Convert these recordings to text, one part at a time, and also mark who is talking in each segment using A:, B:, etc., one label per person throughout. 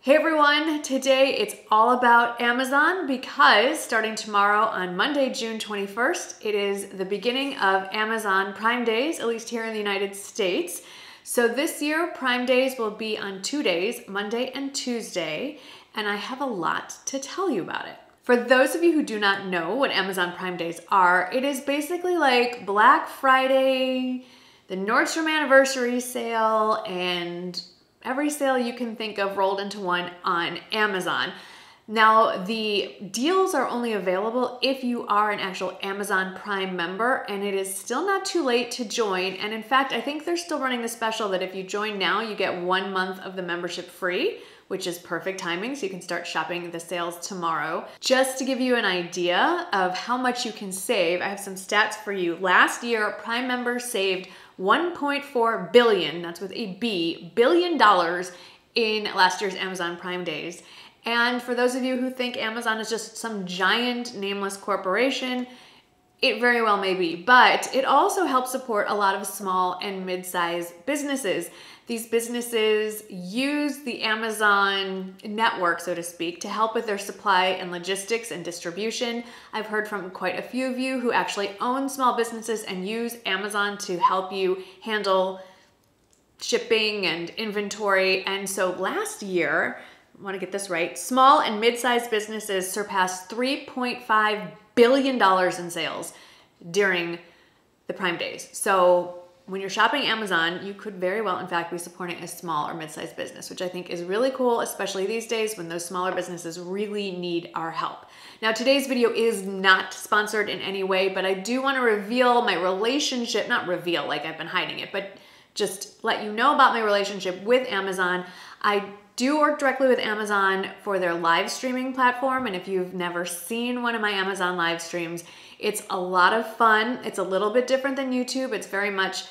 A: Hey everyone, today it's all about Amazon because starting tomorrow on Monday, June 21st, it is the beginning of Amazon Prime Days, at least here in the United States. So this year, Prime Days will be on 2 days, Monday and Tuesday, and I have a lot to tell you about it. For those of you who do not know what Amazon Prime Days are, it is basically like Black Friday, the Nordstrom Anniversary Sale, and every sale you can think of rolled into one on Amazon. Now, the deals are only available if you are an actual Amazon Prime member, and it is still not too late to join. And in fact, I think they're still running the special that if you join now, you get 1 month of the membership free, which is perfect timing, so you can start shopping the sales tomorrow. Just to give you an idea of how much you can save, I have some stats for you. Last year, Prime members saved $1.4 billion, that's with a B, billion dollars in last year's Amazon Prime Days. And for those of you who think Amazon is just some giant nameless corporation, it very well may be, but it also helps support a lot of small and mid-sized businesses. These businesses use the Amazon network, so to speak, to help with their supply and logistics and distribution. I've heard from quite a few of you who actually own small businesses and use Amazon to help you handle shipping and inventory. And so last year, I want to get this right, small and mid-sized businesses surpassed $3.5 billion in sales during the Prime Days. So when you're shopping Amazon, you could very well, in fact, be supporting a small or mid-sized business, which I think is really cool, especially these days when those smaller businesses really need our help. Now, today's video is not sponsored in any way, but I do want to reveal my relationship, not reveal like I've been hiding it, but just let you know about my relationship with Amazon. I do work directly with Amazon for their live streaming platform, and if you've never seen one of my Amazon live streams, it's a lot of fun. It's a little bit different than YouTube. It's very much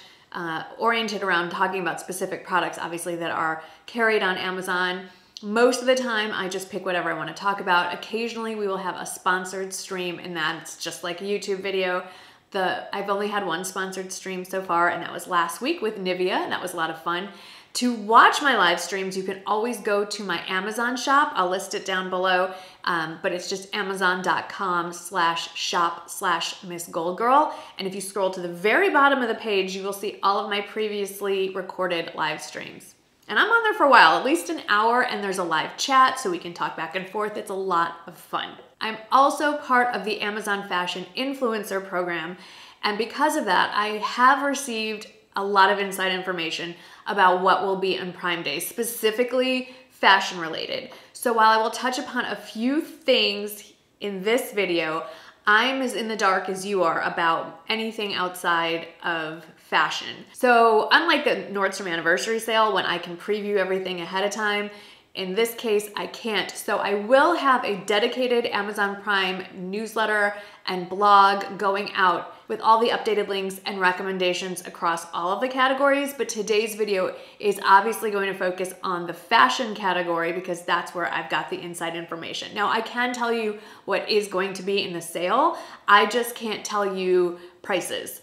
A: oriented around talking about specific products, obviously, that are carried on Amazon. Most of the time, I just pick whatever I want to talk about. Occasionally, we will have a sponsored stream, and that's just like a YouTube video. I've only had one sponsored stream so far, and that was last week with Nivea, and that was a lot of fun. To watch my live streams, you can always go to my Amazon shop. I'll list it down below, but it's just amazon.com/shop/MissGoldGirl. And if you scroll to the very bottom of the page, you will see all of my previously recorded live streams. And I'm on there for a while, at least an hour, and there's a live chat so we can talk back and forth. It's a lot of fun. I'm also part of the Amazon Fashion Influencer Program, and because of that, I have received a lot of inside information about what will be on Prime Days, specifically fashion related. So while I will touch upon a few things in this video, I'm as in the dark as you are about anything outside of fashion. So unlike the Nordstrom Anniversary Sale, when I can preview everything ahead of time, in this case, I can't. So I will have a dedicated Amazon Prime newsletter and blog going out with all the updated links and recommendations across all of the categories. But today's video is obviously going to focus on the fashion category because that's where I've got the inside information. Now, I can tell you what is going to be in the sale. I just can't tell you prices.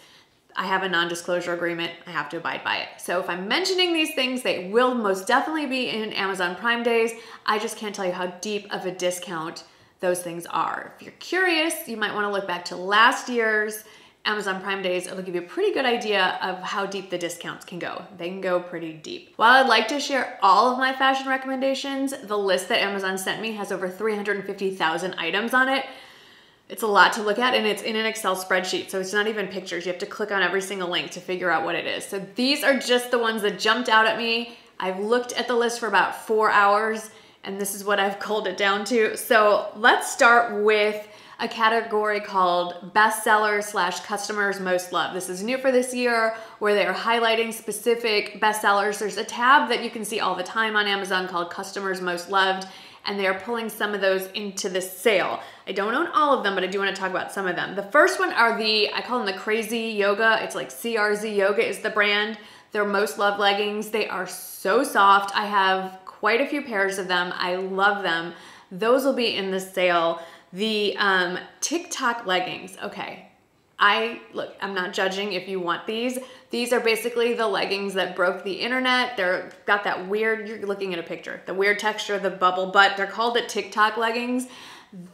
A: I have a non-disclosure agreement. I have to abide by it. So if I'm mentioning these things, they will most definitely be in Amazon Prime Days. I just can't tell you how deep of a discount those things are. If you're curious, you might want to look back to last year's Amazon Prime Days. It'll give you a pretty good idea of how deep the discounts can go. They can go pretty deep. While I'd like to share all of my fashion recommendations, the list that Amazon sent me has over 350,000 items on it. It's a lot to look at, and it's in an Excel spreadsheet, so it's not even pictures. You have to click on every single link to figure out what it is. So these are just the ones that jumped out at me. I've looked at the list for about 4 hours, and this is what I've culled it down to. So let's start with a category called bestsellers/customers most loved. This is new for this year, where they are highlighting specific bestsellers. There's a tab that you can see all the time on Amazon called Customers Most Loved, and they are pulling some of those into this sale. I don't own all of them, but I do want to talk about some of them. The first one are I call them the Crazy Yoga. It's like CRZ Yoga is the brand. They're most loved leggings. They are so soft. I have quite a few pairs of them. I love them. Those will be in the sale. The TikTok leggings. Okay, Look, I'm not judging if you want these. These are basically the leggings that broke the internet. They're got that weird, you're looking at a picture, the weird texture, the bubble butt. They're called the TikTok leggings.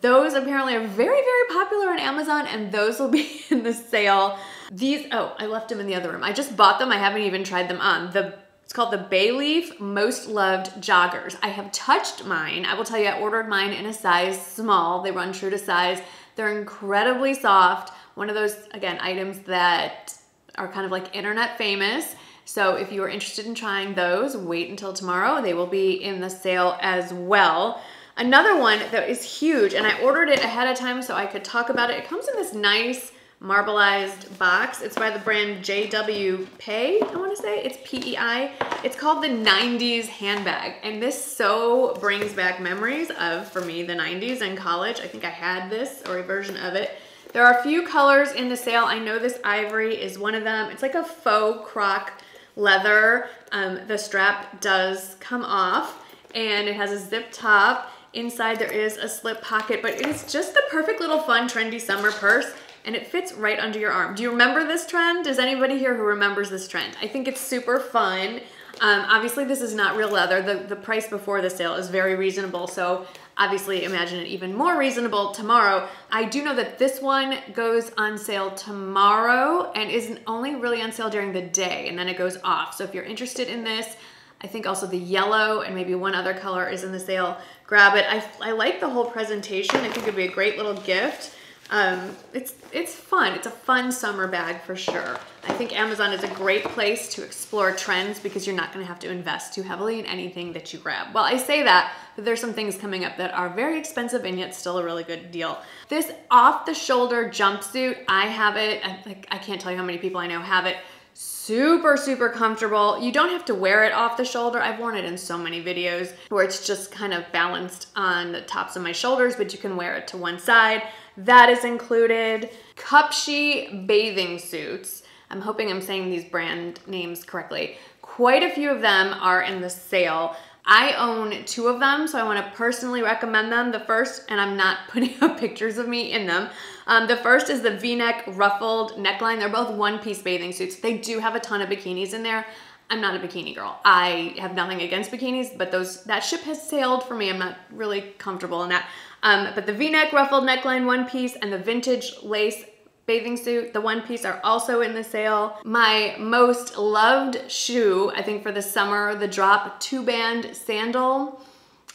A: Those apparently are very, very popular on Amazon, and those will be in the sale. These, oh, I left them in the other room. I just bought them. I haven't even tried them on. It's called the Bayleaf Most Loved Joggers. I have touched mine. I will tell you, I ordered mine in a size small. They run true to size. They're incredibly soft. One of those, again, items that are kind of like internet famous. So if you are interested in trying those, wait until tomorrow. They will be in the sale as well. Another one that is huge, and I ordered it ahead of time so I could talk about it. It comes in this nice marbleized box. It's by the brand JW Pei, I want to say. It's P-E-I. It's called the 90s handbag, and this so brings back memories of, for me, the 90s in college. I think I had this or a version of it. There are a few colors in the sale. I know this ivory is one of them. It's like a faux croc leather. The strap does come off, and it has a zip top. Inside there is a slip pocket, but it is just the perfect little fun, trendy summer purse, and it fits right under your arm. Do you remember this trend? Is anybody here who remembers this trend? I think it's super fun. Obviously, this is not real leather. The price before the sale is very reasonable, so obviously imagine it even more reasonable tomorrow. I do know that this one goes on sale tomorrow and isn't only really on sale during the day, and then it goes off. So if you're interested in this, I think also the yellow and maybe one other color is in the sale. Grab it. I like the whole presentation. I think it'd be a great little gift. It's fun. It's a fun summer bag for sure. I think Amazon is a great place to explore trends because you're not going to have to invest too heavily in anything that you grab. Well, I say that, but there's some things coming up that are very expensive and yet still a really good deal. This off-the-shoulder jumpsuit, I have it. I can't tell you how many people I know have it. Super, super comfortable. You don't have to wear it off the shoulder. I've worn it in so many videos where it's just kind of balanced on the tops of my shoulders, but you can wear it to one side. That is included. Cupshe bathing suits. I'm hoping I'm saying these brand names correctly. Quite a few of them are in the sale. I own 2 of them, so I want to personally recommend them. The first, and I'm not putting up pictures of me in them, the first is the V-neck ruffled neckline. They're both one-piece bathing suits. They do have a ton of bikinis in there. I'm not a bikini girl. I have nothing against bikinis, but that ship has sailed for me. I'm not really comfortable in that. But the V-neck ruffled neckline one piece and the vintage lace bathing suit, the one piece, are also in the sale. My most loved shoe, I think for the summer, the Drop 2-band sandal.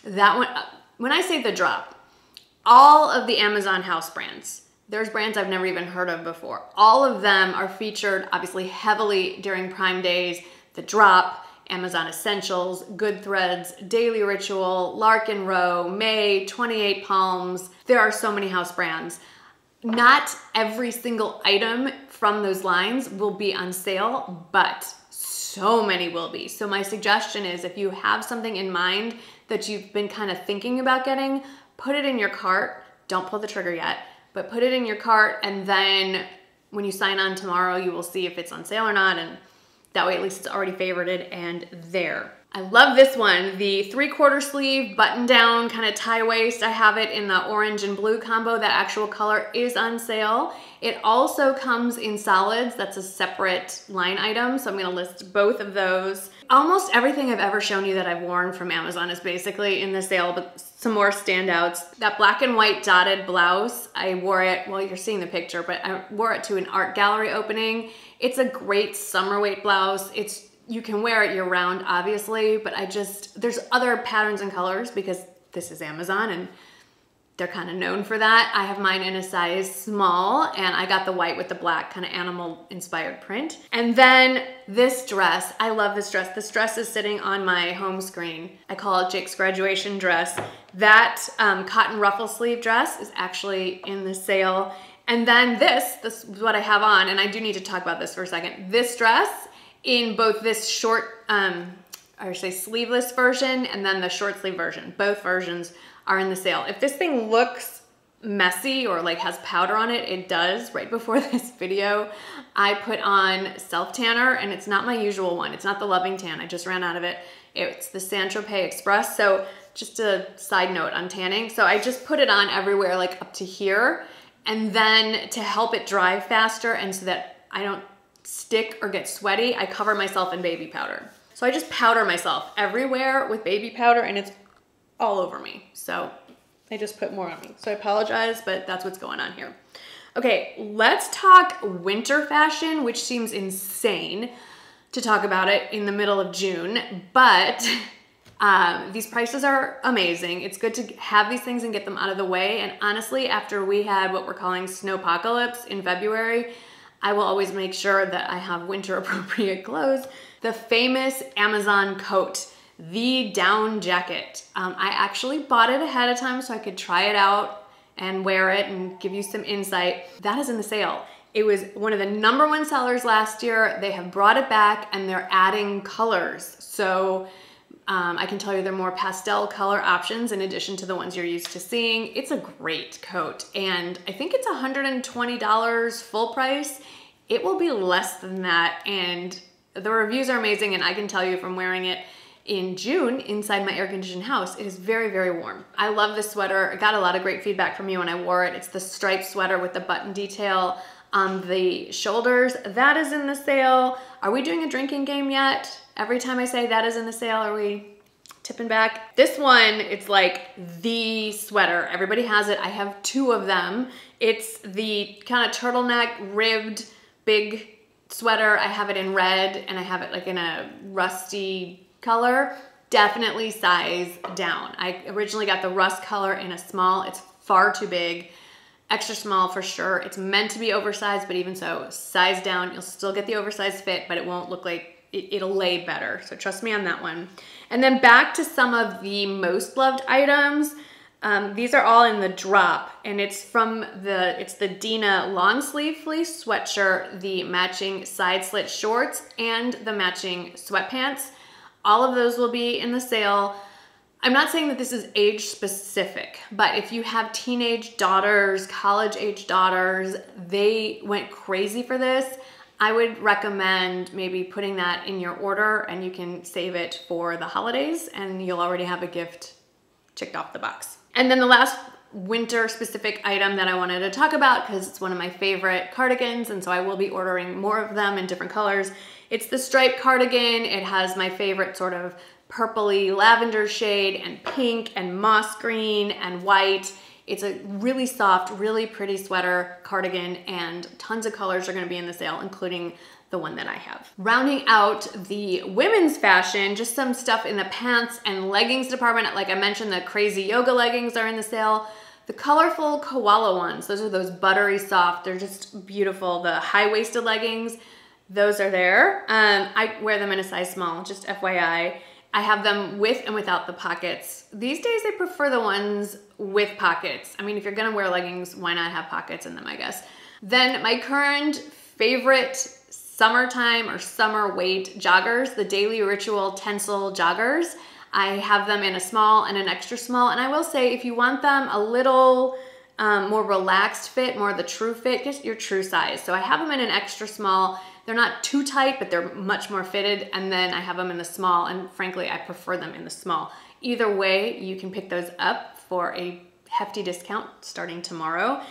A: That one, when I say the Drop, all of the Amazon house brands, there's brands I've never even heard of before. All of them are featured obviously heavily during Prime Days. The Drop, Amazon Essentials, Good Threads, Daily Ritual, Larkin Row, May, 28 Palms. There are so many house brands. Not every single item from those lines will be on sale, but so many will be. So my suggestion is if you have something in mind that you've been kind of thinking about getting, put it in your cart. Don't pull the trigger yet, but put it in your cart, and then when you sign on tomorrow, you will see if it's on sale or not, and that way at least it's already favorited and there. I love this one, the 3/4 sleeve button down kind of tie waist. I have it in the orange and blue combo. That actual color is on sale. It also comes in solids. That's a separate line item, so I'm gonna list both of those. Almost everything I've ever shown you that I've worn from Amazon is basically in the sale, but some more standouts. That black and white dotted blouse, I wore it, well, you're seeing the picture, but I wore it to an art gallery opening. It's a great summer weight blouse. You can wear it year round, obviously, but there's other patterns and colors because this is Amazon and they're kind of known for that. I have mine in a size small, and I got the white with the black kind of animal inspired print. And then this dress, I love this dress. This dress is sitting on my home screen. I call it Jake's graduation dress. That cotton ruffle sleeve dress is actually in the sale. And then this is what I have on, and I do need to talk about this for a second. This dress, in both this short, I say sleeveless version and then the short sleeve version. Both versions are in the sale. If this thing looks messy or like has powder on it, it does. Right before this video, I put on self tanner, and it's not my usual one. It's not the Loving Tan. I just ran out of it. It's the Saint-Tropez Express. So just a side note on tanning. So I just put it on everywhere, like up to here. And then to help it dry faster and so that I don't stick or get sweaty, I cover myself in baby powder. So I just powder myself everywhere with baby powder and it's all over me. So I just put more on me. So I apologize, but that's what's going on here. Okay, let's talk winter fashion, which seems insane to talk about it in the middle of June, but these prices are amazing. It's good to have these things and get them out of the way. And honestly, after we had what we're calling snowpocalypse in February, I will always make sure that I have winter appropriate clothes. The famous Amazon coat, the down jacket. I actually bought it ahead of time so I could try it out and wear it and give you some insight. That is in the sale. It was one of the #1 sellers last year. They have brought it back and they're adding colors. So I can tell you there are more pastel color options in addition to the ones you're used to seeing. It's a great coat and I think it's $120 full price. It will be less than that and the reviews are amazing and I can tell you from wearing it in June inside my air-conditioned house, it is very, very warm. I love this sweater. I got a lot of great feedback from you when I wore it. It's the striped sweater with the button detail on the shoulders. That is in the sale. Are we doing a drinking game yet? Every time I say that is in the sale, are we tipping back? This one, it's like the sweater. Everybody has it. I have 2 of them. It's the kind of turtleneck, ribbed, big sweater. I have it in red and I have it like in a rusty color. Definitely size down. I originally got the rust color in a small. It's far too big. Extra small for sure. It's meant to be oversized, but even so, size down. You'll still get the oversized fit, but it won't look like it'll lay better. So trust me on that one. And then back to some of the most loved items. These are all in the drop and it's from it's the Dina long sleeve fleece sweatshirt, the matching side slit shorts and the matching sweatpants. All of those will be in the sale. I'm not saying that this is age specific, but if you have teenage daughters, college age daughters, they went crazy for this. I would recommend maybe putting that in your order and you can save it for the holidays and you'll already have a gift checked off the box. And then the last winter specific item that I wanted to talk about because it's one of my favorite cardigans and so I will be ordering more of them in different colors. It's the striped cardigan. It has my favorite sort of purpley lavender shade and pink and moss green and white. It's a really soft, really pretty sweater cardigan and tons of colors are gonna be in the sale, including the one that I have. Rounding out the women's fashion, just some stuff in the pants and leggings department. Like I mentioned, the crazy yoga leggings are in the sale. The colorful koala ones, those are those buttery soft, they're just beautiful. The high-waisted leggings, those are there. I wear them in a size small, just FYI. I have them with and without the pockets. These days I prefer the ones with pockets. I mean, if you're gonna wear leggings, why not have pockets in them, I guess. Then my current favorite summertime or summer weight joggers, the Daily Ritual Tencel joggers. I have them in a small and an extra small. And I will say, if you want them a little more relaxed fit, more the true fit, get your true size. So I have them in an extra small. They're not too tight, but they're much more fitted. And then I have them in the small, and frankly, I prefer them in the small. Either way, you can pick those up for a hefty discount starting tomorrow.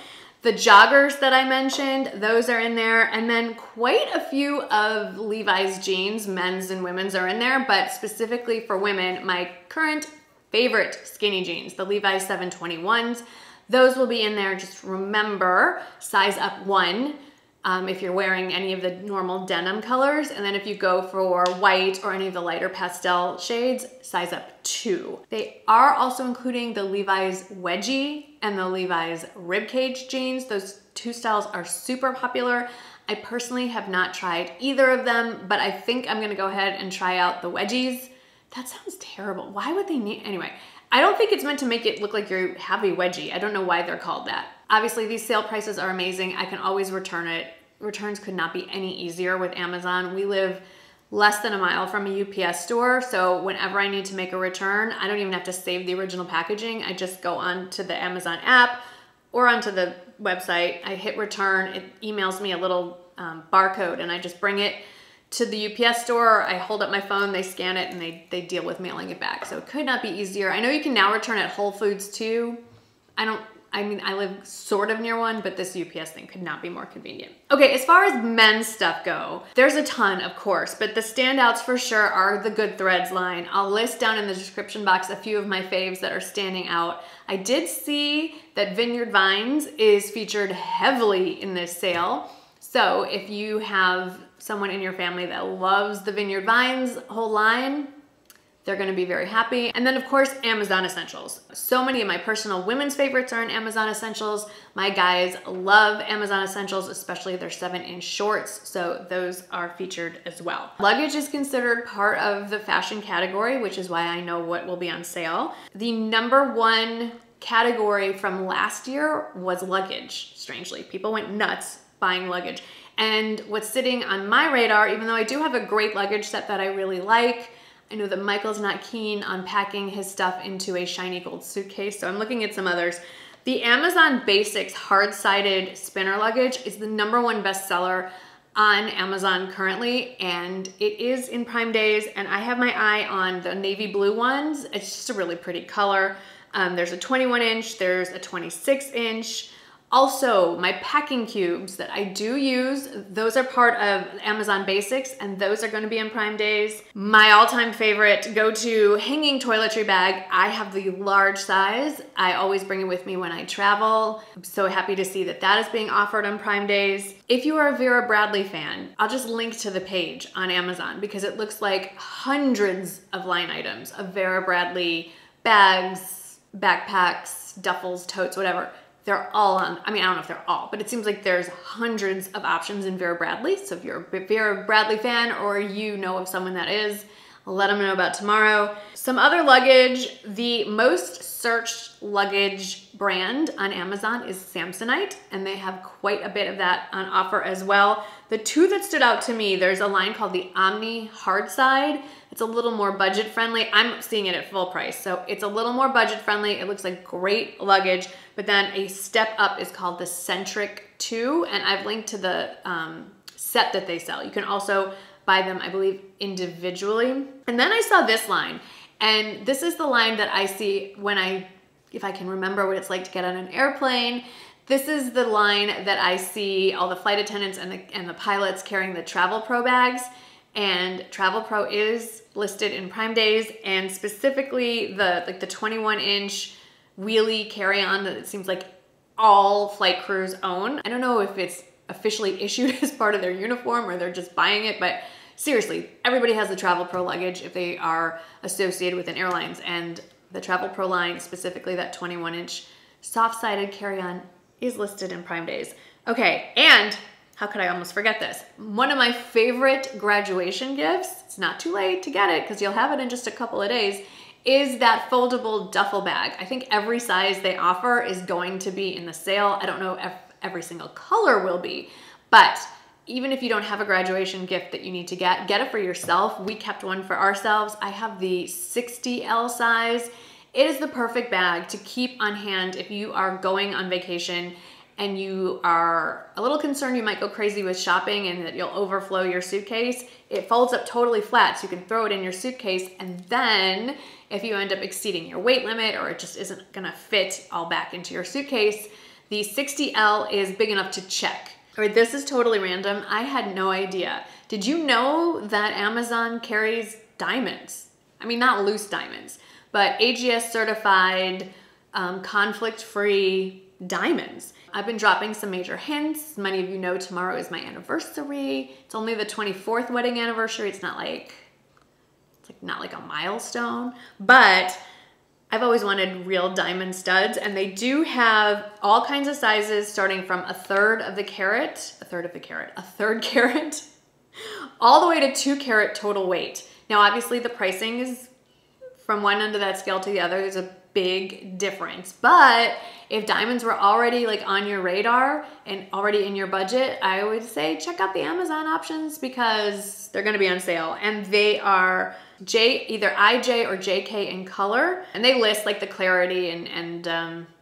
A: The joggers that I mentioned, those are in there. And then quite a few of Levi's jeans, men's and women's are in there, but specifically for women, my current favorite skinny jeans, the Levi's 721s, those will be in there. Just remember, size up 1. If you're wearing any of the normal denim colors. And then if you go for white or any of the lighter pastel shades, size up 2. They are also including the Levi's wedgie and the Levi's ribcage jeans. Those 2 styles are super popular. I personally have not tried either of them, but I think I'm gonna go ahead and try out the wedgies. That sounds terrible. Why would they need, anyway. I don't think it's meant to make it look like you have a wedgie. I don't know why they're called that. Obviously, these sale prices are amazing. I can always return it. Returns could not be any easier with Amazon. We live less than a mile from a UPS store, so whenever I need to make a return, I don't even have to save the original packaging. I just go onto the Amazon app or onto the website. I hit return. It emails me a little barcode, and I just bring it to the UPS store. I hold up my phone, they scan it, and they deal with mailing it back. So it could not be easier. I know you can now return at Whole Foods too. I I mean, I live sort of near one, but this UPS thing could not be more convenient. Okay, as far as men's stuff go, there's a ton, of course, but the standouts for sure are the Good Threads line. I'll list down in the description box a few of my faves that are standing out. I did see that Vineyard Vines is featured heavily in this sale. So if you have someone in your family that loves the Vineyard Vines whole line, they're gonna be very happy. And then of course, Amazon Essentials. So many of my personal women's favorites are in Amazon Essentials. My guys love Amazon Essentials, especially their 7-inch shorts. So those are featured as well. Luggage is considered part of the fashion category, which is why I know what will be on sale. The #1 category from last year was luggage, strangely. People went nuts buying luggage. And what's sitting on my radar, even though I do have a great luggage set that I really like, I know that Michael's not keen on packing his stuff into a shiny gold suitcase, so I'm looking at some others. The Amazon Basics hard-sided spinner luggage is the #1 bestseller on Amazon currently, and it is in Prime Days, and I have my eye on the navy blue ones. It's just a really pretty color. There's a 21-inch, there's a 26-inch. Also, my packing cubes that I do use, those are part of Amazon Basics, and those are gonna be in Prime Days. My all-time favorite go-to hanging toiletry bag, I have the large size. I always bring it with me when I travel. I'm so happy to see that that is being offered on Prime Days. If you are a Vera Bradley fan, I'll just link to the page on Amazon because it looks like hundreds of line items of Vera Bradley bags, backpacks, duffels, totes, whatever. They're all on, I mean, I don't know if they're all, but it seems like there's hundreds of options in Vera Bradley. So if you're a Vera Bradley fan or you know of someone that is, let them know about tomorrow. Some other luggage, the most searched luggage brand on Amazon is Samsonite, and they have quite a bit of that on offer as well. The two that stood out to me, there's a line called the Omni Hardside. It's a little more budget friendly. I'm seeing it at full price, so it's a little more budget friendly. It looks like great luggage, but then a step up is called the Centric 2, and I've linked to the set that they sell. You can also buy them, I believe, individually. And then I saw this line, and this is the line that I see when if I can remember what it's like to get on an airplane. This is the line that I see all the flight attendants and the pilots carrying the Travel Pro bags. And Travel Pro is listed in Prime Days, and specifically the 21-inch wheelie carry-on that it seems like all flight crews own. I don't know if it's officially issued as part of their uniform or they're just buying it, but seriously, everybody has the Travel Pro luggage if they are associated with an airlines, and the Travel Pro line, specifically that 21-inch soft-sided carry-on, is listed in Prime Days. Okay, and how could I almost forget this? One of my favorite graduation gifts, it's not too late to get it because you'll have it in just a couple of days, is that foldable duffel bag. I think every size they offer is going to be in the sale. I don't know if every single color will be, but even if you don't have a graduation gift that you need to get it for yourself. We kept one for ourselves. I have the 60L size. It is the perfect bag to keep on hand if you are going on vacation and you are a little concerned you might go crazy with shopping and that you'll overflow your suitcase. It folds up totally flat, so you can throw it in your suitcase, and then if you end up exceeding your weight limit or it just isn't gonna fit all back into your suitcase, the 60L is big enough to check. All right, this is totally random. I had no idea. Did you know that Amazon carries diamonds? I mean, not loose diamonds, but AGS certified, conflict-free diamonds. I've been dropping some major hints. Many of you know tomorrow is my anniversary. It's only the 24th wedding anniversary. It's not like a milestone, but I've always wanted real diamond studs, and they do have all kinds of sizes starting from a third carat, all the way to 2 carat total weight. Now, obviously the pricing is from one end of that scale to the other. There's a big difference, but if diamonds were already like on your radar and already in your budget, I would say check out the Amazon options because they're gonna be on sale, and they are either IJ or JK in color, and they list like the clarity and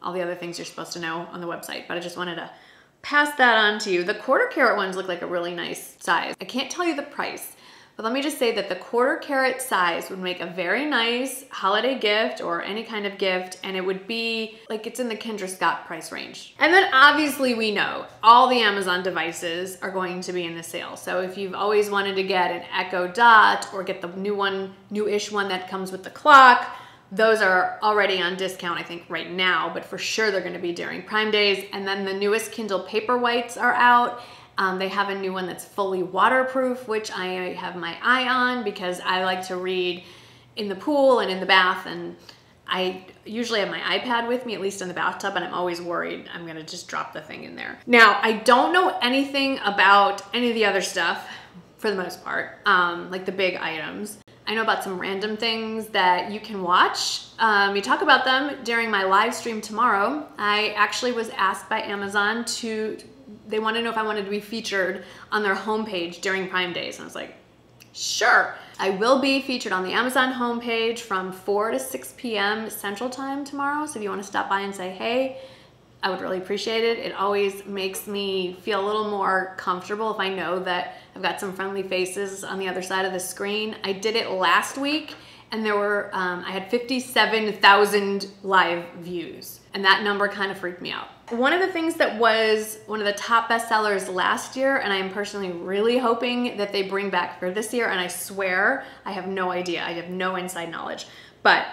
A: all the other things you're supposed to know on the website, but I just wanted to pass that on to you. The 1/4 carat ones look like a really nice size. I can't tell you the price, But let me just say that the 1/4 carat size would make a very nice holiday gift or any kind of gift, and it would be like it's in the Kendra Scott price range. And then obviously we know all the Amazon devices are going to be in the sale. So if you've always wanted to get an Echo Dot or get the newish one that comes with the clock, those are already on discount, I think, right now, but for sure they're gonna be during Prime Days. And then the newest Kindle Paperwhites are out. They have a new one that's fully waterproof, which I have my eye on because I like to read in the pool and in the bath, and I usually have my iPad with me, at least in the bathtub, and I'm always worried I'm gonna just drop the thing in there. Now, I don't know anything about any of the other stuff for the most part, like the big items. I know about some random things that you can watch. We talk about them during my live stream tomorrow. I actually was asked by Amazon they want to know if I wanted to be featured on their homepage during Prime Days. And I was like, sure. I will be featured on the Amazon homepage from 4 to 6 p.m. Central Time tomorrow. So if you want to stop by and say, hey, I would really appreciate it. It always makes me feel a little more comfortable if I know that I've got some friendly faces on the other side of the screen. I did it last week, and there were, I had 57,000 live views, and that number kind of freaked me out. One of the things that was one of the top bestsellers last year, and I am personally really hoping that they bring back for this year, and I swear I have no idea, I have no inside knowledge, but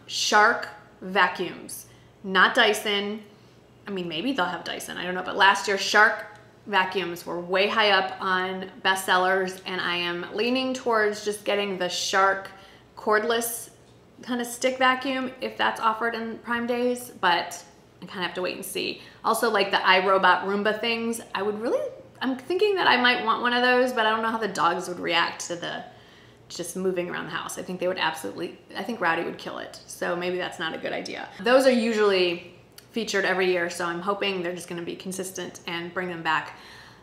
A: Shark vacuums, not Dyson. I mean, maybe they'll have Dyson, I don't know, but last year Shark vacuums were way high up on bestsellers, and I am leaning towards just getting the Shark cordless kind of stick vacuum if that's offered in Prime Days, but I kind of have to wait and see. Also, like the iRobot Roomba things, I'm thinking that I might want one of those, but I don't know how the dogs would react to the just moving around the house. I think they would I think Rowdy would kill it. So maybe that's not a good idea. Those are usually featured every year, so I'm hoping they're just gonna be consistent and bring them back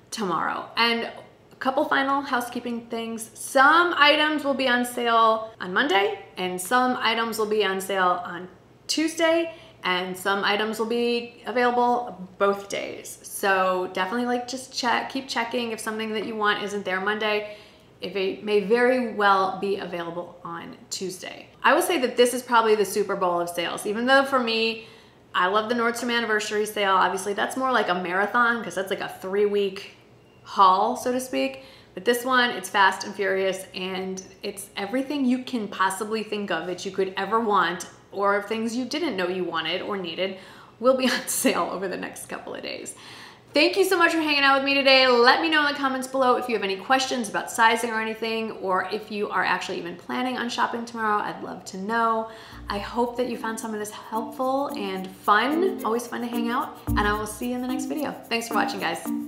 A: tomorrow. And a couple final housekeeping things. Some items will be on sale on Monday, and some items will be on sale on Tuesday, and some items will be available both days. So definitely just keep checking if something that you want isn't there Monday. If it may very well be available on Tuesday. I would say that this is probably the Super Bowl of sales, even though for me, I love the Nordstrom anniversary sale. Obviously that's more like a marathon because that's like a 3-week haul, so to speak. But this one, it's fast and furious, and it's everything you can possibly think of that you could ever want, or things you didn't know you wanted or needed will be on sale over the next couple of days. Thank you so much for hanging out with me today. Let me know in the comments below if you have any questions about sizing or anything, or if you are actually even planning on shopping tomorrow. I'd love to know. I hope that you found some of this helpful and fun. Always fun to hang out, and I will see you in the next video. Thanks for watching, guys.